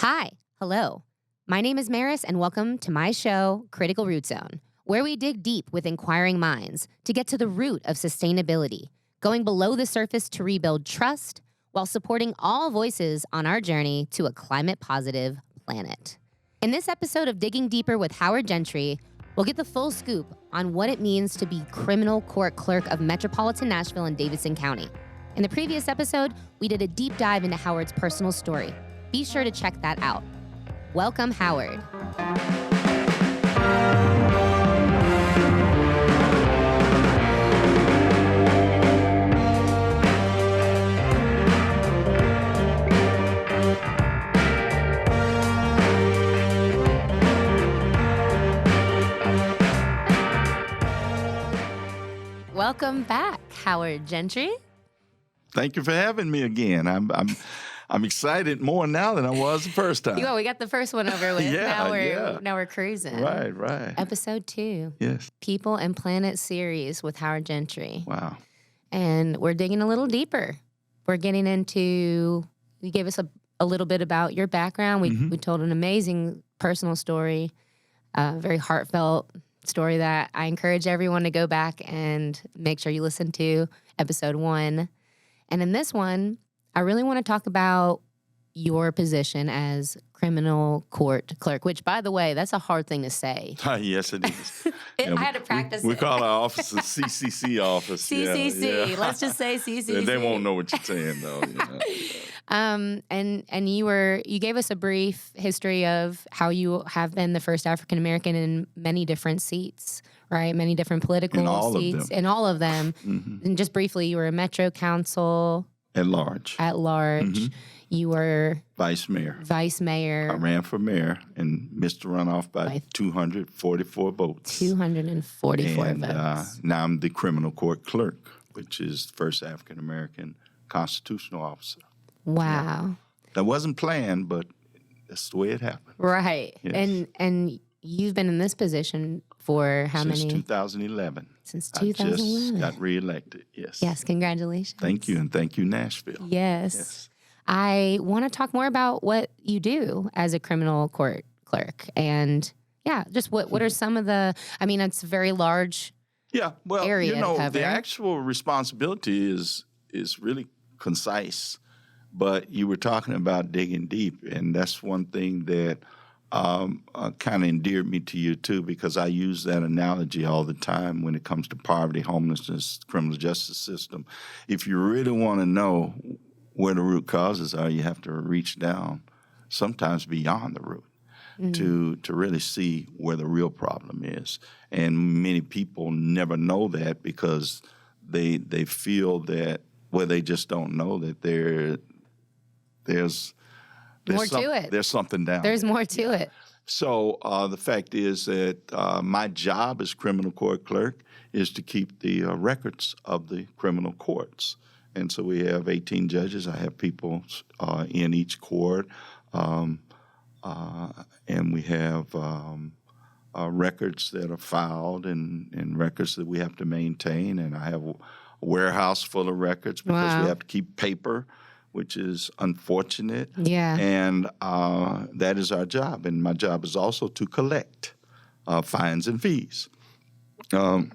Hi, hello. My name is Maris, and welcome to my show, Critical Root Zone, where we dig deep with inquiring minds to get to the root of sustainability, going below the surface to rebuild trust while supporting all voices on our journey to a climate-positive planet. In this episode of Digging Deeper with Howard Gentry, we'll get the full scoop on what it means to be Criminal Court Clerk of Metropolitan Nashville and Davidson County. In the previous episode, we did a deep dive into Howard's personal story. Be sure to check that out. Welcome, Howard. Welcome back, Howard Gentry. Thank you for having me again. I'm excited more now than I was the first time. We got the first one over with. Now we're cruising. Right. Episode 2. Yes. People and Planet series with Howard Gentry. Wow. And we're digging a little deeper. We're getting into, you gave us a little bit about your background. We told an amazing personal story, very heartfelt story that I encourage everyone to go back and make sure you listen to episode 1. And in this one, I really want to talk about your position as criminal court clerk, which, by the way, that's a hard thing to say. Yes, it is. I had to practice we it. call our office the CCC office. CCC. Yeah. Let's just say CCC. They won't know what you're saying, though. And you gave us a brief history of how you have been the first African American in many different seats, right? Many different political seats. In all of them. Mm-hmm. And just briefly, you were a Metro Council. At large. Mm-hmm. You were Vice Mayor. I ran for mayor and missed the runoff by 244 votes. 244 votes. Now I'm the Criminal Court Clerk, which is the first African American constitutional officer. Wow. Yeah. That wasn't planned, but that's the way it happened. Right. Yes. And you've been in this position for how many? Since 2011. Since 2011. I just got reelected, yes. Yes, congratulations. Thank you, and thank you, Nashville. Yes. I want to talk more about what you do as a criminal court clerk. And, just what are some of the, it's a very large area to cover. The actual responsibility is really concise, but you were talking about digging deep, and that's one thing that kind of endeared me to you, too, because I use that analogy all the time when it comes to poverty, homelessness, criminal justice system. If you really want to know where the root causes are, you have to reach down, sometimes beyond the root, to really see where the real problem is. And many people never know that because they feel that, they just don't know that there's more to it. There's something down There's there. more to it. So the fact is that my job as criminal court clerk is to keep the records of the criminal courts. And so we have 18 judges. I have people in each court. And we have records that are filed and records that we have to maintain. And I have a warehouse full of records because we have to keep paper, which is unfortunate. Yeah. And that is our job. And my job is also to collect fines and fees. Not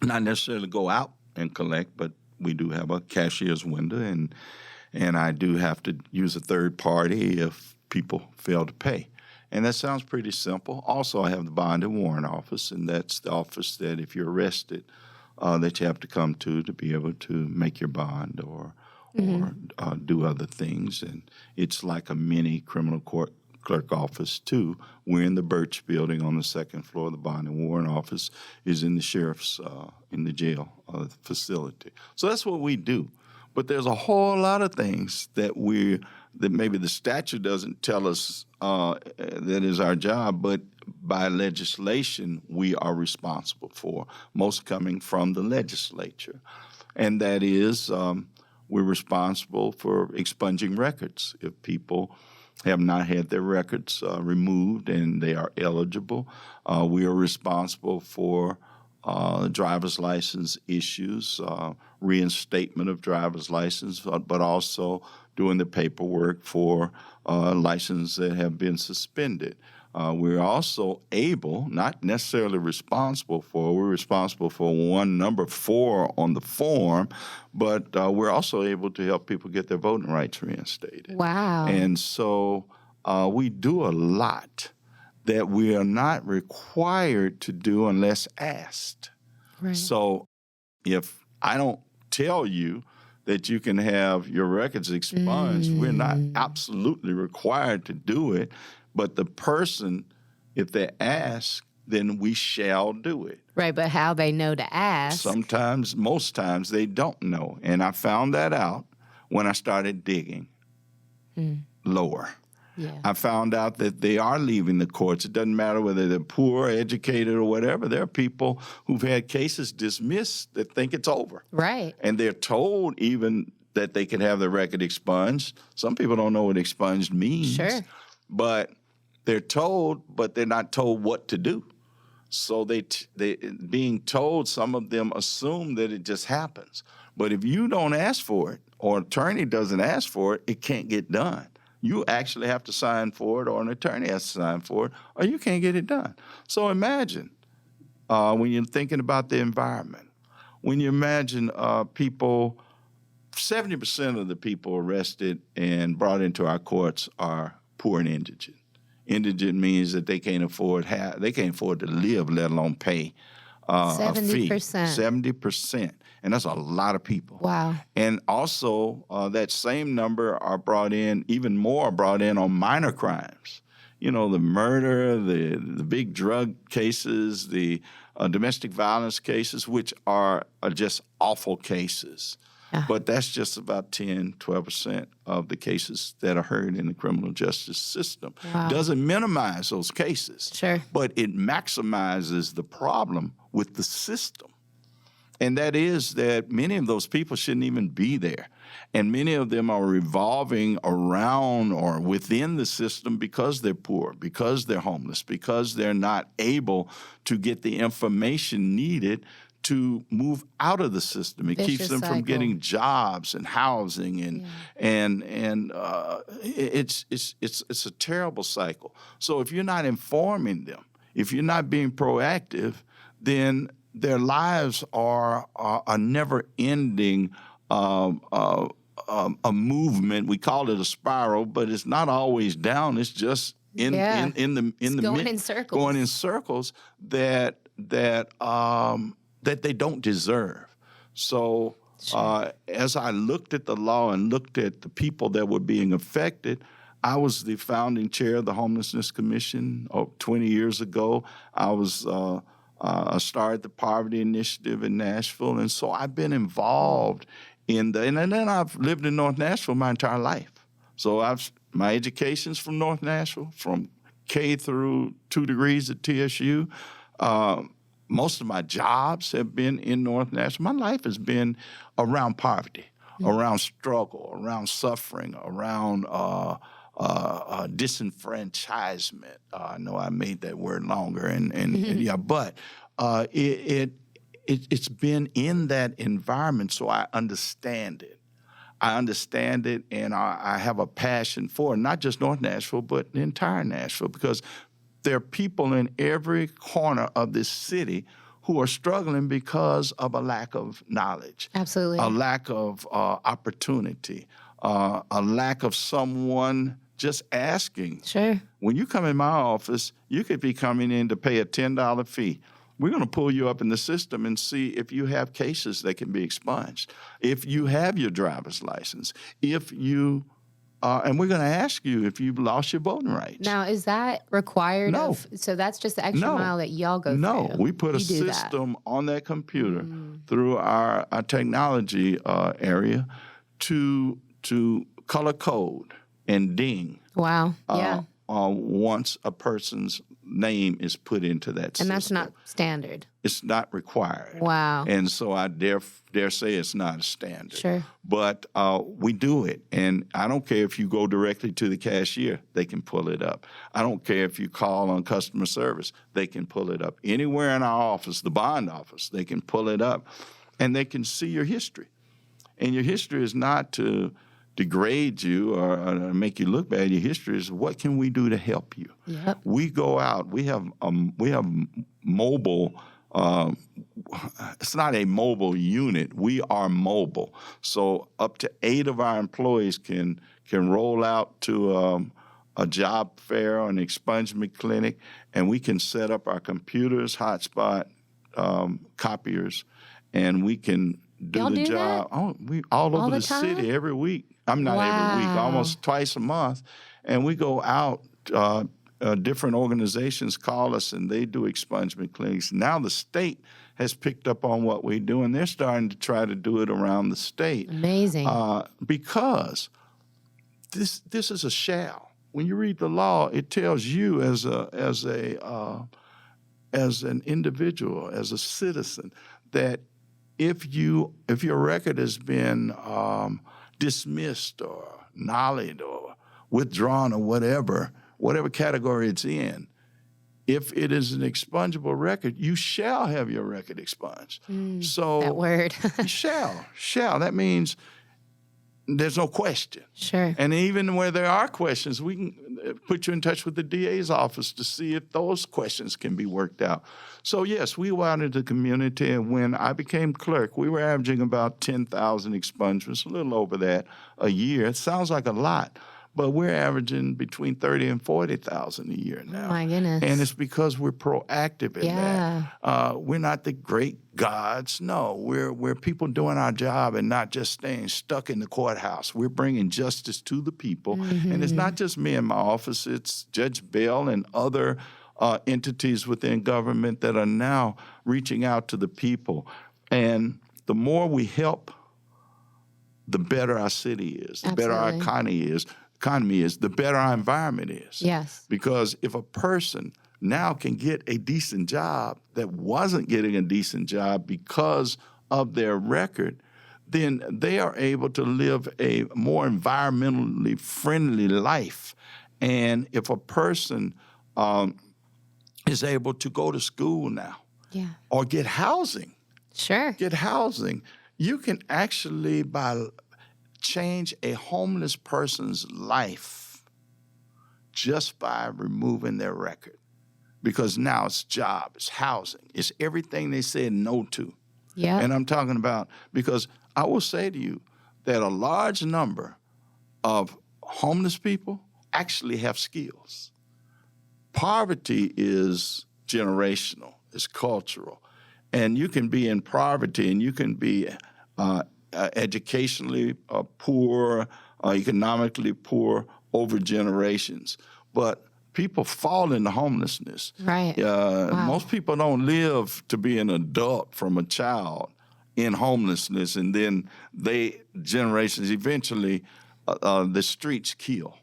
necessarily go out and collect, but we do have a cashier's window, and I do have to use a third party if people fail to pay. And that sounds pretty simple. Also, I have the bond and warrant office, and that's the office that if you're arrested, that you have to come to be able to make your bond or do other things. And it's like a mini criminal court clerk office, too. We're in the Birch building on the second floor. The bond and warrant office is in the sheriff's, in the jail facility. So that's what we do. But there's a whole lot of things that maybe the statute doesn't tell us that is our job, but by legislation we are responsible for, most coming from the legislature. And that is we're responsible for expunging records. If people have not had their records removed and they are eligible, we are responsible for driver's license issues, reinstatement of driver's license, but also doing the paperwork for licenses that have been suspended. We're also able, not necessarily responsible for, we're responsible for one number 4 on the form, but we're also able to help people get their voting rights reinstated. Wow. And so we do a lot that we are not required to do unless asked. Right. So if I don't tell you that you can have your records expunged, we're not absolutely required to do it, but the person, if they ask, then we shall do it. Right, but how they know to ask? Sometimes, most times, they don't know. And I found that out when I started digging lower. Yeah. I found out that they are leaving the courts. It doesn't matter whether they're poor, educated, or whatever. There are people who've had cases dismissed that think it's over. Right. And they're told even that they can have their record expunged. Some people don't know what expunged means. Sure. But they're told, but they're not told what to do. So they being told, some of them assume that it just happens. But if you don't ask for it, or an attorney doesn't ask for it, it can't get done. You actually have to sign for it, or an attorney has to sign for it, or you can't get it done. So imagine when you're thinking about the environment, when you imagine people, 70% of the people arrested and brought into our courts are poor and indigent. Indigent means that they can't afford to live, let alone pay a fee. 70%. And that's a lot of people. Wow. And also, that same number are brought in, even more brought in on minor crimes. You know, the murder, the big drug cases, the domestic violence cases, which are just awful cases. Yeah. But that's just about 10, 12% of the cases that are heard in the criminal justice system. Wow. Doesn't minimize those cases. Sure. But it maximizes the problem with the system. And that is that many of those people shouldn't even be there. And many of them are revolving around or within the system because they're poor, because they're homeless, because they're not able to get the information needed to move out of the system. It keeps them from getting jobs and housing, and it's a terrible cycle. So if you're not informing them, if you're not being proactive, then their lives are a never-ending a movement. We call it a spiral, but it's not always down. It's just going in circles that they don't deserve. So as I looked at the law and looked at the people that were being affected, I was the founding chair of the Homelessness Commission 20 years ago. I started the Poverty Initiative in Nashville, and so I've been involved in and then I've lived in North Nashville my entire life. So my education's from North Nashville, from K through 2 degrees at TSU. Most of my jobs have been in North Nashville. My life has been around poverty, around struggle, around suffering, around disenfranchisement. I know I made that word longer, but it's been in that environment, so I understand it. And I have a passion for it, not just North Nashville, but the entire Nashville, because there are people in every corner of this city who are struggling because of a lack of knowledge. Absolutely. A lack of opportunity, a lack of someone just asking. Sure. When you come in my office, you could be coming in to pay a $10 fee. We're going to pull you up in the system and see if you have cases that can be expunged, if you have your driver's license, if you and we're going to ask you if you've lost your voting rights. Now, is that required? No. So that's just the extra mile that y'all go through? No, we put a system on that computer through our technology area to color code and ding. Wow, yeah. Once a person's name is put into that system. And that's not standard. It's not required. Wow. And so I dare say it's not a standard. Sure. But we do it. And I don't care if you go directly to the cashier, they can pull it up. I don't care if you call on customer service, they can pull it up. Anywhere in our office, the bond office, they can pull it up. And they can see your history. And your history is not to degrade you or make you look bad. Your history is what can we do to help you. Yep. We go out. We have mobile. It's not a mobile unit. We are mobile. So up to 8 of our employees can roll out to a job fair or an expungement clinic, and we can set up our computers, hotspot, copiers, and we can do Y'all the do job. that? Oh, we all over the time? city every week. I'm not every week, almost twice a month, and we go out. Different organizations call us, and they do expungement clinics. Now the state has picked up on what we do, and they're starting to try to do it around the state. Amazing. Because this is a shall. When you read the law, it tells you as an individual, as a citizen, that if your record has been dismissed or nollied or withdrawn or whatever category it's in, if it is an expungible record, you shall have your record expunged. So that word. shall. That means there's no question. Sure. And even where there are questions, we can put you in touch with the DA's office to see if those questions can be worked out. So, yes, we go out into the community, and when I became clerk, we were averaging about 10,000 expungements, a little over that a year. It sounds like a lot, but we're averaging between 30 and 40,000 a year now. Oh, my goodness. And it's because we're proactive in that. We're not the great gods. No, we're people doing our job and not just staying stuck in the courthouse. We're bringing justice to the people. Mm-hmm. And it's not just me in my office. It's Judge Bell and other entities within government that are now reaching out to the people. And the more we help, the better our city is, the better our economy is, the better our environment is. Yes. Because if a person now can get a decent job that wasn't getting a decent job because of their record, then they are able to live a more environmentally friendly life. And if a person is able to go to school now or get housing, you can actually, change a homeless person's life just by removing their record. Because now it's job, it's housing, it's everything they said no to. Yeah. And I'm talking about, because I will say to you that a large number of homeless people actually have skills. Poverty is generational, it's cultural. And you can be in poverty and you can be educationally poor, economically poor over generations. But people fall into homelessness. Right. Most people don't live to be an adult from a child in homelessness, and then generations eventually, the streets kill.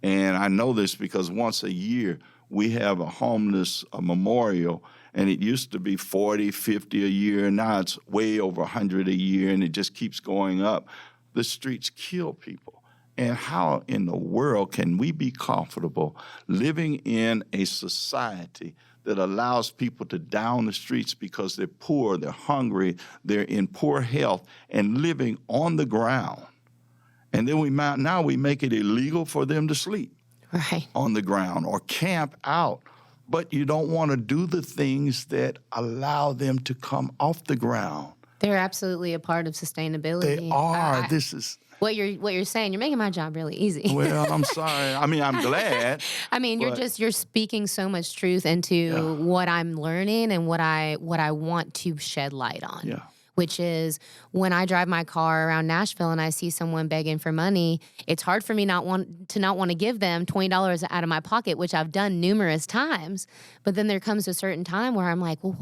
And I know this because once a year we have a homeless memorial. And it used to be 40, 50 a year. Now it's way over 100 a year, and it just keeps going up. The streets kill people. And how in the world can we be comfortable living in a society that allows people to die on the streets because they're poor, they're hungry, they're in poor health, and living on the ground? And then we make it illegal for them to sleep on the ground or camp out. But you don't want to do the things that allow them to come off the ground. They're absolutely a part of sustainability. They are. This is what you're saying. You're making my job really easy. Well, I'm sorry. I mean, I'm glad. I mean, you're speaking so much truth into what I'm learning and what I want to shed light on. Yeah. Which is when I drive my car around Nashville and I see someone begging for money, it's hard for me not want to give them $20 out of my pocket, which I've done numerous times. But then there comes a certain time where I'm like, well,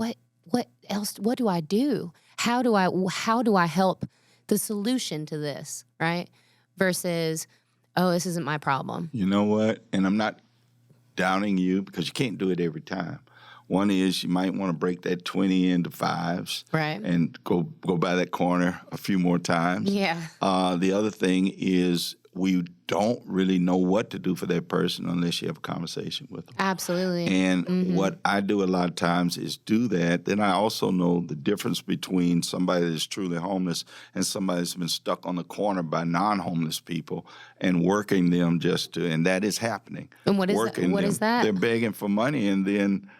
what else? What do I do? How do I help the solution to this, right? Versus, oh, this isn't my problem. You know what? And I'm not downing you because you can't do it every time. One is you might want to break that 20 into fives, right, and go by that corner a few more times. Yeah. The other thing is we don't really know what to do for that person unless you have a conversation with them. Absolutely. And what I do a lot of times is do that. Then I also know the difference between somebody that's truly homeless and somebody that's been stuck on the corner by non-homeless people and working them and that is happening. And what is that? They're begging for money, and then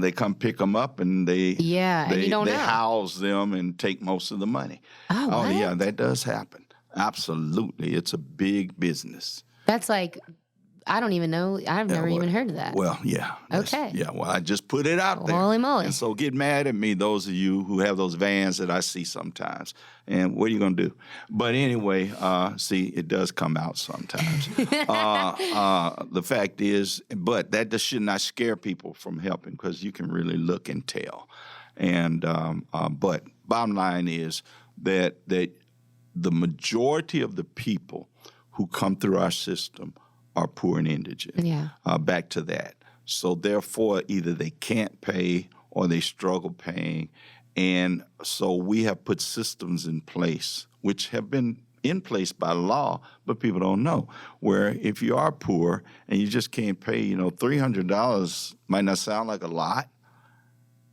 they come pick them up, and they house them and take most of the money. Oh, yeah, that does happen. Absolutely. It's a big business. That's like, I don't even know. I've never even heard of that. Well, yeah. Okay. Yeah, well, I just put it out there. Holy moly. And so get mad at me, those of you who have those vans that I see sometimes. And what are you going to do? But anyway, see, it does come out sometimes. The fact is, but that just should not scare people from helping, because you can really look and tell. And but bottom line is that the majority of the people who come through our system are poor and indigent. Yeah. Back to that. So therefore, either they can't pay or they struggle paying. And so we have put systems in place, which have been in place by law, but people don't know, where if you are poor and you just can't pay, $300 might not sound like a lot,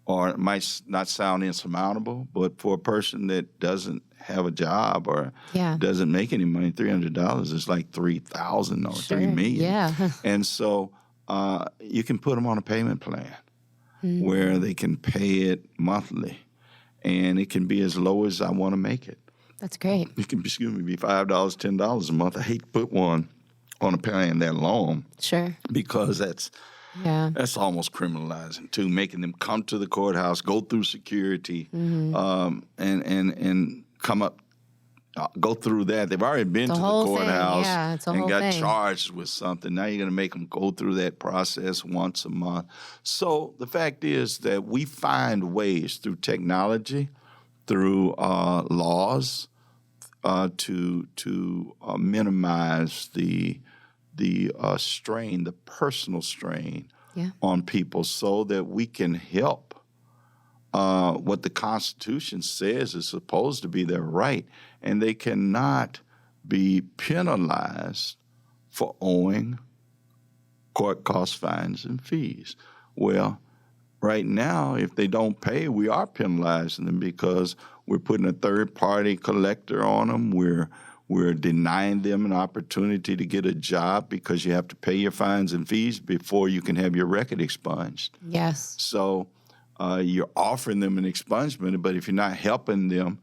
or it might not sound insurmountable, but for a person that doesn't have a job or doesn't make any money, $300 is like $3,000 or $3 million. Yeah. And so you can put them on a payment plan where they can pay it monthly, and it can be as low as I want to make it. That's great. It can be $5, $10 a month. I hate to put one on a plan that long. Sure. Because that's almost criminalizing too, making them come to the courthouse, go through security, and come up, go through that. They've already been to the courthouse and got charged with something. Now you're going to make them go through that process once a month. So the fact is that we find ways through technology, through laws, to minimize the strain, the personal strain on people, so that we can help what the Constitution says is supposed to be their right, and they cannot be penalized for owing court costs, fines, and fees. Well, right now, if they don't pay, we are penalizing them because we're putting a third-party collector on them. We're denying them an opportunity to get a job because you have to pay your fines and fees before you can have your record expunged. Yes. So you're offering them an expungement, but if you're not helping them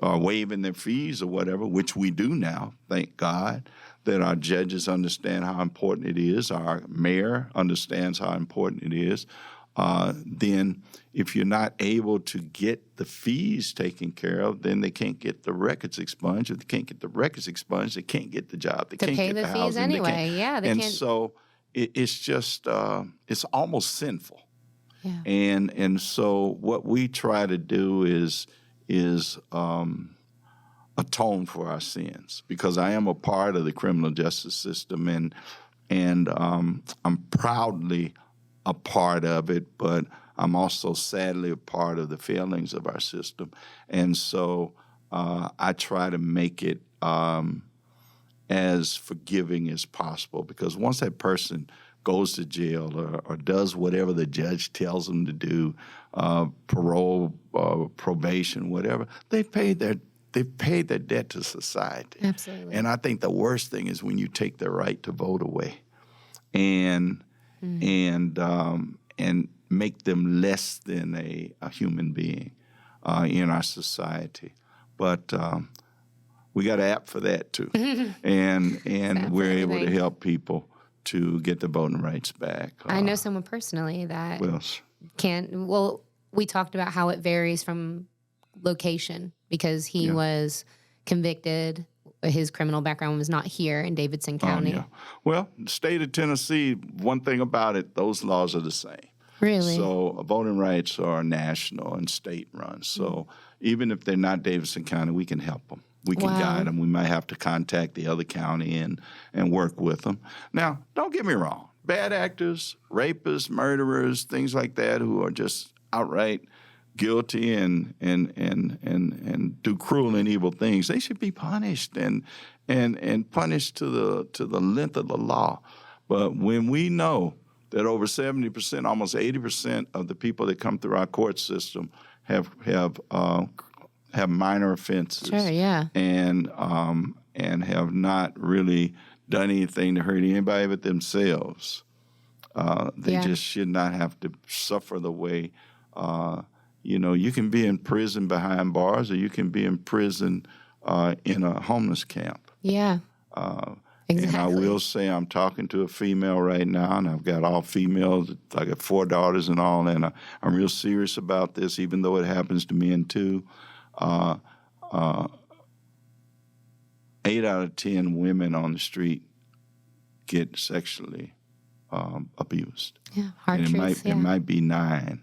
or waiving their fees or whatever, which we do now, thank God, that our judges understand how important it is, our mayor understands how important it is, then if you're not able to get the fees taken care of, then they can't get the records expunged. If they can't get the records expunged, they can't get the job. They can't get the housing. To pay the fees anyway, they can't. So it's just, it's almost sinful. Yeah. And so what we try to do is atone for our sins, because I am a part of the criminal justice system, and I'm proudly a part of it, but I'm also sadly a part of the failings of our system. And so I try to make it as forgiving as possible, because once that person goes to jail or does whatever the judge tells them to do, parole, probation, whatever, they've paid their debt to society. Absolutely. And I think the worst thing is when you take their right to vote away and make them less than a human being in our society. But we got an app for that too, and we're able to help people to get their voting rights back. I know someone personally that can. Well, we talked about how it varies from location, because he was convicted. His criminal background was not here in Davidson County. Well, the state of Tennessee, one thing about it, those laws are the same. Really? So voting rights are national and state run. So even if they're not Davidson County, we can help them. We can guide them. We might have to contact the other county and work with them. Now, don't get me wrong. bad actors, rapists, murderers, things like that, who are just outright guilty and do cruel and evil things, they should be punished and punished to the length of the law. But when we know that over 70%, almost 80% of the people that come through our court system have minor offenses, Sure, yeah. and have not really done anything to hurt anybody but themselves, they just should not have to suffer the way. You can be in prison behind bars, or you can be in prison in a homeless camp. Yeah. Exactly. And I will say I'm talking to a female right now, and I've got all females. I got 4 daughters and all, and I'm real serious about this, even though it happens to men too. 8 out of 10 women on the street get sexually abused. Yeah, hard and truths, it might be 9,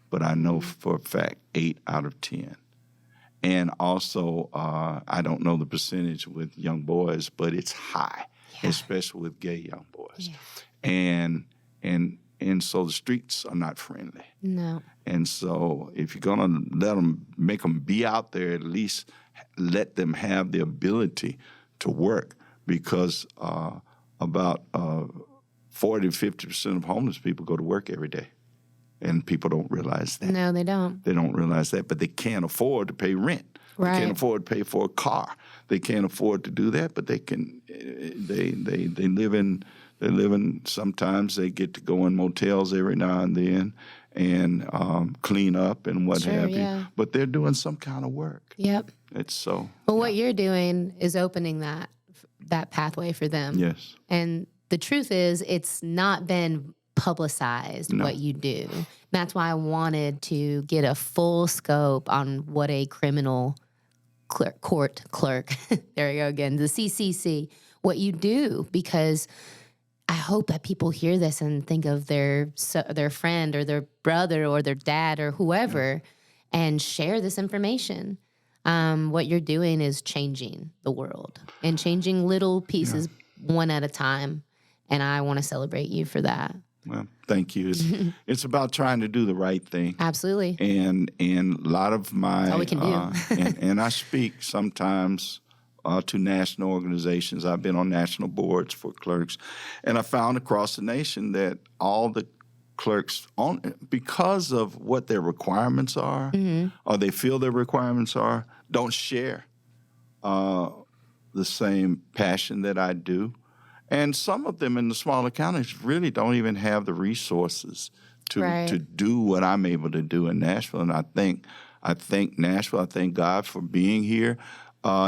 but I know for a fact 8 out of 10. And also, I don't know the percentage with young boys, but it's high, especially with gay young boys. Yeah. And so the streets are not friendly. No. And so if you're going to make them be out there, at least let them have the ability to work, because about 40 to 50% of homeless people go to work every day. And people don't realize that. No, they don't. They don't realize that, but they can't afford to pay rent. Right. They can't afford to pay for a car. They can't afford to do that, but they can. They live in. They're living. Sometimes they get to go in motels every now and then and clean up and what have you. But they're doing some kind of work. Yep. It's so. Well, what you're doing is opening that pathway for them. Yes. And the truth is, it's not been publicized what you do. That's why I wanted to get a full scope on what a criminal court clerk, there you go again, the CCC, what you do, because I hope that people hear this and think of their friend or their brother or their dad or whoever and share this information. What you're doing is changing the world and changing little pieces one at a time, and I want to celebrate you for that. Well, thank you. It's about trying to do the right thing. Absolutely. And a lot of my... That's all we can do. and I speak sometimes to national organizations. I've been on national boards for clerks. And I found across the nation that all the clerks, because of what their requirements are, or they feel their requirements are, don't share the same passion that I do. And some of them in the smaller counties really don't even have the resources to do what I'm able to do in Nashville. And I thank Nashville. I thank God for being here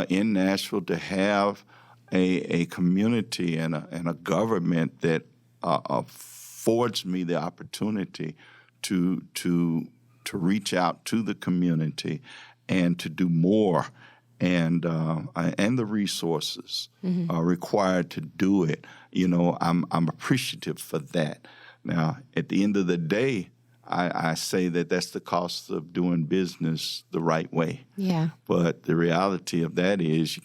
in Nashville, to have a community and a government that affords me the opportunity to reach out to the community and to do more. And the resources required to do it. I'm appreciative for that. Now, at the end of the day, I say that that's the cost of doing business the right way. Yeah. But the reality of that is you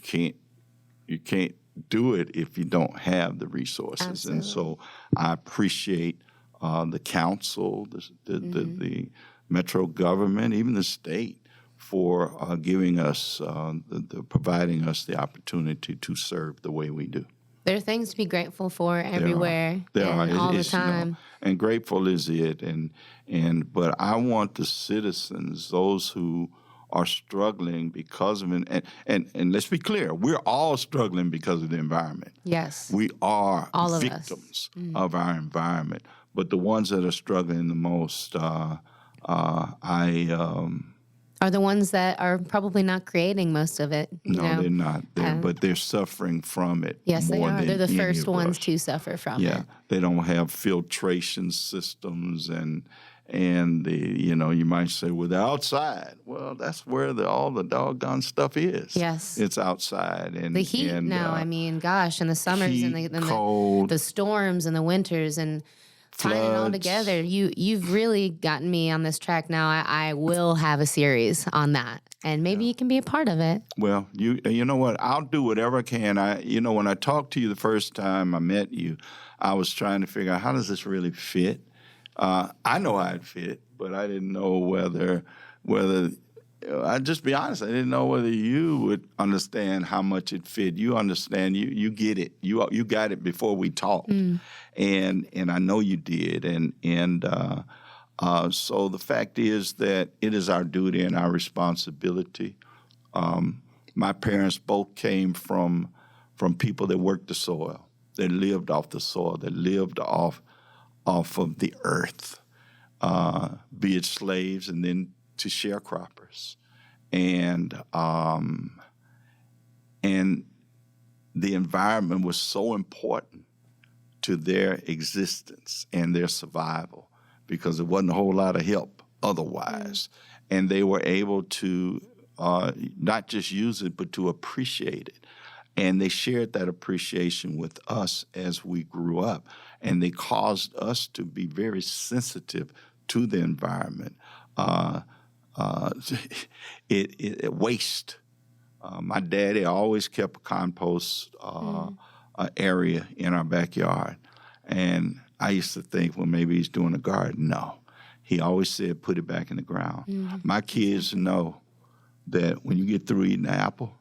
can't do it if you don't have the resources. Absolutely. And so I appreciate the council, the metro government, even the state, for giving us, providing us the opportunity to serve the way we do. There are things to be grateful for everywhere, there are. All the time. And grateful is it. But I want the citizens, those who are struggling because of it, and let's be clear, we're all struggling because of the environment. Yes. We are all victims of our environment. But the ones that are struggling the most, are the ones that are probably not creating most of it. They're not. But they're suffering from it. Yes, they are. They're the first ones us. To suffer from it. Yeah, they don't have filtration systems, and you might say, well, they're outside. Well, that's where all the doggone stuff is. Yes, it's outside, and the heat now. I mean, gosh, and the summers heat, and cold, the storms and the winters and tying it all floods. together, you've really gotten me on this track now. I will have a series on that, and maybe you can be a part of it. Well, you know what? I'll do whatever I can. When I talked to you the first time I met you, I was trying to figure out how does this really fit. I know how it fit, but I didn't know whether I'd just be honest. I didn't know whether you would understand how much it fit. You understand. You get it. You got it before we talked, and I know you did. So the fact is that it is our duty and our responsibility. My parents both came from people that worked the soil, that lived off the soil, that lived off of the earth, be it slaves and then to sharecroppers. And the environment was so important to their existence and their survival because there wasn't a whole lot of help otherwise. And they were able to not just use it, but to appreciate it. And they shared that appreciation with us as we grew up. And they caused us to be very sensitive to the environment. Waste. My daddy always kept a compost area in our backyard. And I used to think, well, maybe he's doing a garden. No. He always said, put it back in the ground. My kids know that when you get through eating an apple,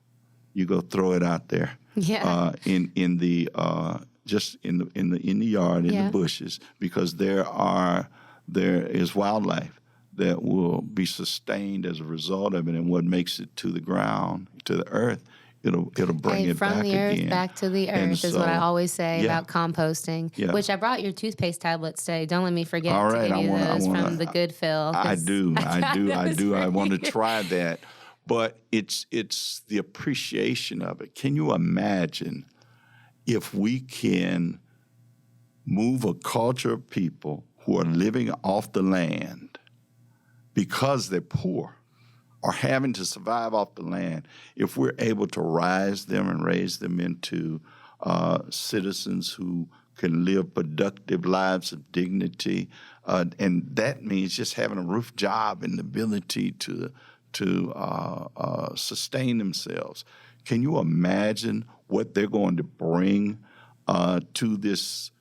you go throw it out there in the yard, in the bushes, because there is wildlife that will be sustained as a result of it, and what makes it to the ground, to the earth, it'll bring it back from the earth again. back to the earth is what I always say about composting. Which I brought your toothpaste tablets today. Don't let me forget to give you those from the Good Fill. I do. I want to try that. But it's the appreciation of it. Can you imagine if we can move a culture of people who are living off the land because they're poor or having to survive off the land, if we're able to rise them and raise them into citizens who can live productive lives of dignity, and that means just having a roof job and the ability to sustain themselves. Can you imagine what they're going to bring to this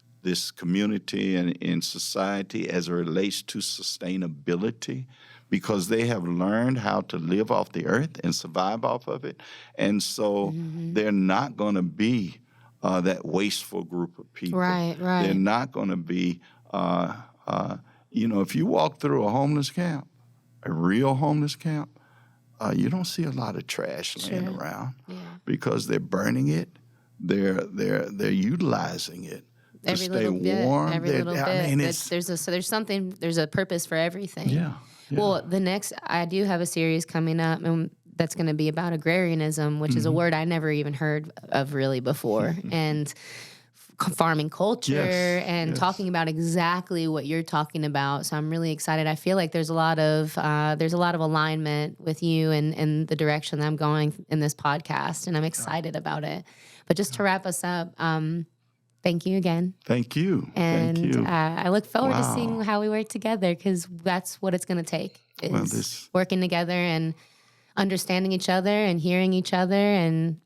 community and in society as it relates to sustainability? Because they have learned how to live off the earth and survive off of it. And so they're not going to be that wasteful group of people. Right. They're not going to be, if you walk through a homeless camp, a real homeless camp, you don't see a lot of trash laying around because they're burning it. They're utilizing it to stay warm. Every little bit. There's a purpose for everything. Yeah. Well, I do have a series coming up, and that's going to be about agrarianism, which is a word I never even heard of really before, and farming culture and talking about exactly what you're talking about. So I'm really excited. I feel like there's a lot of alignment with you and the direction that I'm going in this podcast, and I'm excited about it. But just to wrap us up, thank you again. Thank you. And Thank you. I look forward to seeing how we work together, because that's what it's going to take, is working together and understanding each other and hearing each other and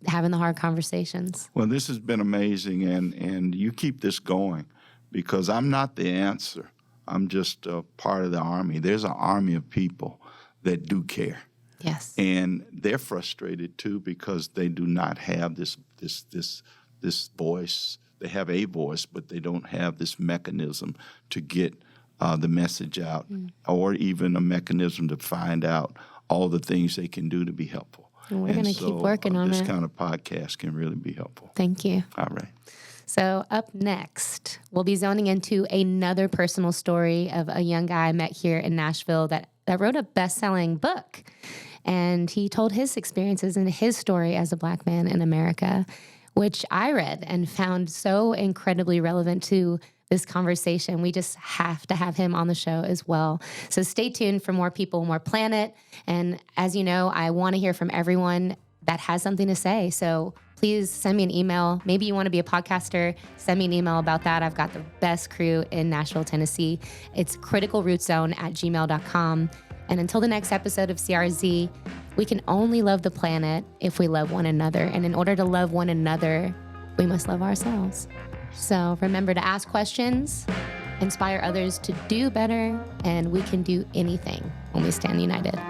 having the hard conversations. Well, this has been amazing, and you keep this going, because I'm not the answer. I'm just a part of the army. There's an army of people that do care. Yes. And they're frustrated too, because they do not have this voice. They have a voice, but they don't have this mechanism to get the message out, or even a mechanism to find out all the things they can do to be helpful. And we're going to keep working on it. This kind of podcast can really be helpful. Thank you. All right. So up next, we'll be zoning into another personal story of a young guy I met here in Nashville that wrote a best-selling book. And he told his experiences and his story as a Black man in America, which I read and found so incredibly relevant to this conversation. We just have to have him on the show as well. So stay tuned for more people, more planet. And as you know, I want to hear from everyone that has something to say. So please please send me an email. Maybe you want to be a podcaster, send me an email about that. I've got the best crew in Nashville, Tennessee. It's criticalrootzone@gmail.com. And until the next episode of CRZ, we can only love the planet if we love one another. And in order to love one another, we must love ourselves. So remember to ask questions, inspire others to do better, and we can do anything when we stand united.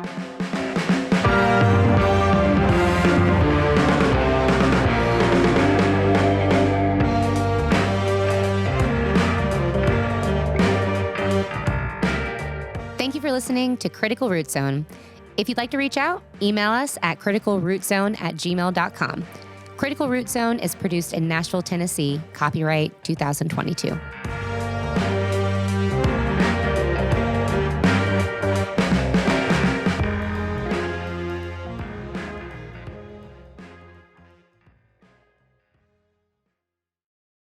Thank you for listening to Critical Root Zone. If you'd like to reach out, email us at criticalrootzone@gmail.com. Critical Root Zone is produced in Nashville, Tennessee, copyright 2022.